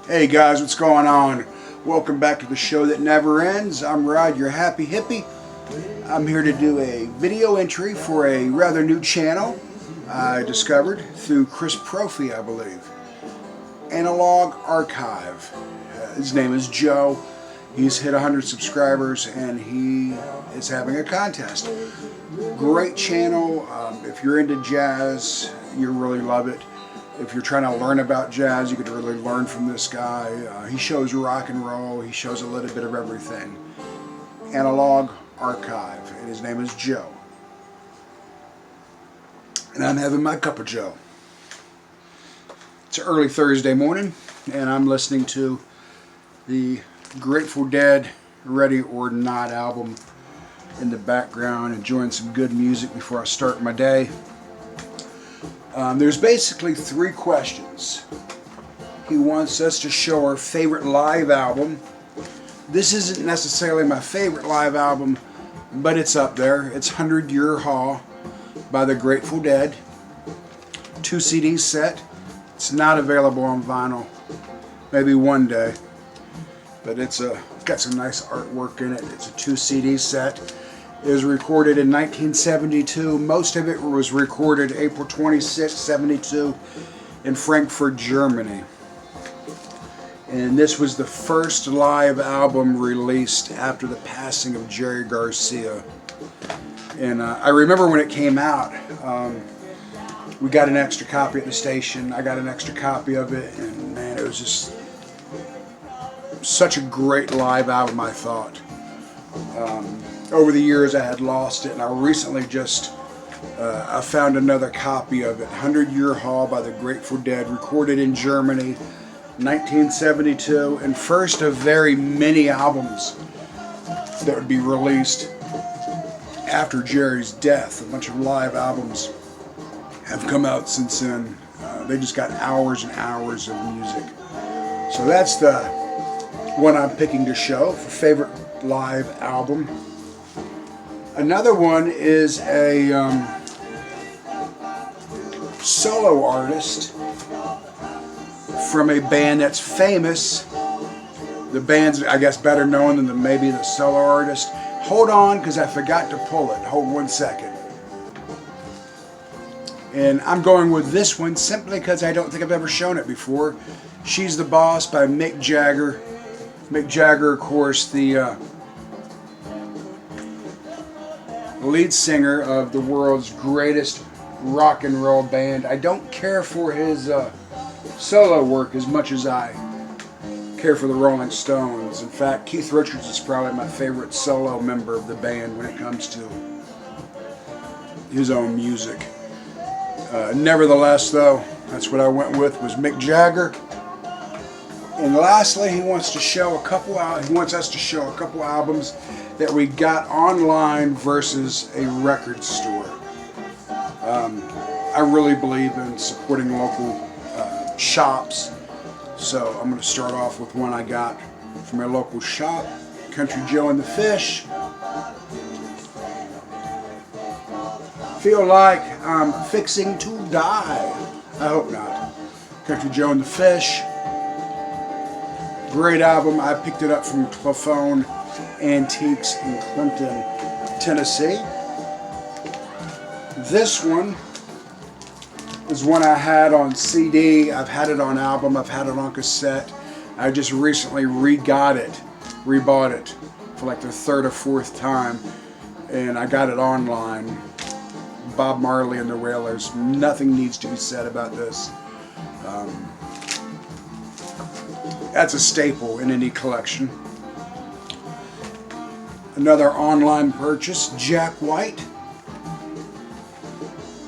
Hey guys, what's going on? Welcome back to the show that never ends. I'm Rod, your happy hippie. I'm here to do a video entry for a rather new channel I discovered through Chris Profi, I believe. Analog Archive. His name is Joe. He's hit 100 subscribers and he is having a contest. Great channel. If you're into jazz, you'll really love it. If you're trying to learn about jazz, you could really learn from this guy. He shows rock and roll. He shows a little bit of everything. Analog Archive. And his name is Joe. And I'm having my cup of Joe. It's early Thursday morning, and I'm listening to the Grateful Dead Ready or Not album in the background, enjoying some good music before I start my day. There's basically three questions. He wants us to show our favorite live album. This isn't necessarily my favorite live album, but it's up there. It's 100 Year Haul by the Grateful Dead. 2 CD set. It's not available on vinyl. Maybe one day. But it's got some nice artwork in it. It's a 2 CD set. It was recorded in 1972. Most of it was recorded April 26, 72 in Frankfurt, Germany. And this was the first live album released after the passing of Jerry Garcia. And I remember when it came out, we got an extra copy at the station. I got an extra copy of it, and man, it was just such a great live album, I thought. Over the years I had lost it, and I recently just I found another copy of it. 100 Year Haul by the Grateful Dead, recorded in Germany, 1972, and first of very many albums that would be released after Jerry's death. A bunch of live albums have come out since then. They just got hours and hours of music. So that's the one I'm picking to show for favorite live album. Another one is a solo artist from a band that's famous. The band's, I guess, better known than maybe the solo artist. Hold on, because I forgot to pull it. Hold 1 second. And I'm going with this one simply because I don't think I've ever shown it before. She's the Boss by Mick Jagger. Mick Jagger, of course, the lead singer of the world's greatest rock and roll band. I don't care for his solo work as much as I care for the Rolling Stones. In fact, Keith Richards is probably my favorite solo member of the band when it comes to his own music. Nevertheless, though, that's what I went with, was Mick Jagger. And lastly, he wants us to show a couple albums that we got online versus a record store. I really believe in supporting local shops, so I'm going to start off with one I got from a local shop, Country Joe and the Fish. Feel like I'm fixing to die. I hope not. Country Joe and the Fish. Great album. I picked it up from Clefone Antiques in Clinton, Tennessee. This one is one I had on CD. I've had it on album. I've had it on cassette. I just recently rebought it for like the third or fourth time, and I got it online. Bob Marley and the Wailers. Nothing needs to be said about this. That's a staple in any collection. Another online purchase, Jack White.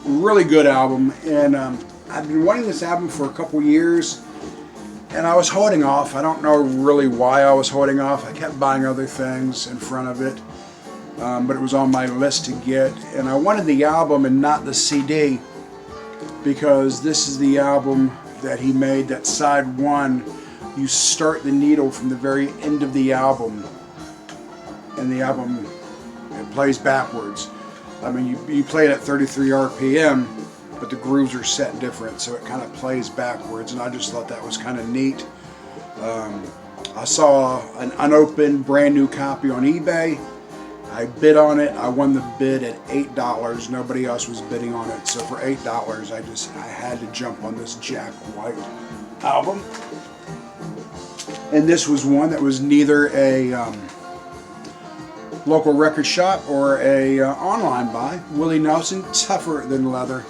Really good album, and I've been wanting this album for a couple years, and I was holding off. I don't know really why I was holding off. I kept buying other things in front of it, but it was on my list to get, and I wanted the album and not the CD, because this is the album that he made, that side one. You start the needle from the very end of the album, and the album, it plays backwards. I mean, you play it at 33 RPM, but the grooves are set different, so it kind of plays backwards, and I just thought that was kind of neat. I saw an unopened brand new copy on eBay. I bid on it. I won the bid at $8. Nobody else was bidding on it, so for $8 I had to jump on this Jack White album. And this was one that was neither a local record shop or a online buy. Willie Nelson, Tougher Than Leather.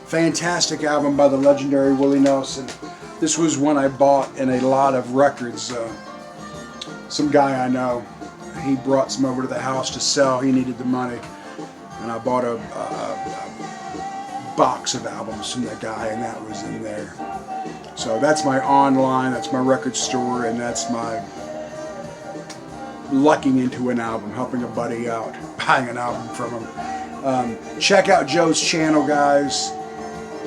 Fantastic album by the legendary Willie Nelson. This was one I bought in a lot of records. Some guy I know, he brought some over to the house to sell. He needed the money, and I bought a box of albums from that guy, and that was in there. So that's my online, that's my record store, and that's my lucking into an album, helping a buddy out, buying an album from him. Check out Joe's channel, guys.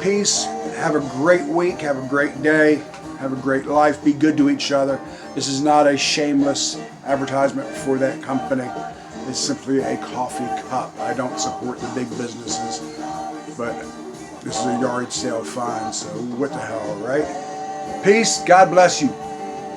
Peace. Have a great week. Have a great day. Have a great life. Be good to each other. This is not a shameless advertisement for that company. It's simply a coffee cup. I don't support the big businesses, but this is a yard sale find, so what the hell, right? Peace. God bless you.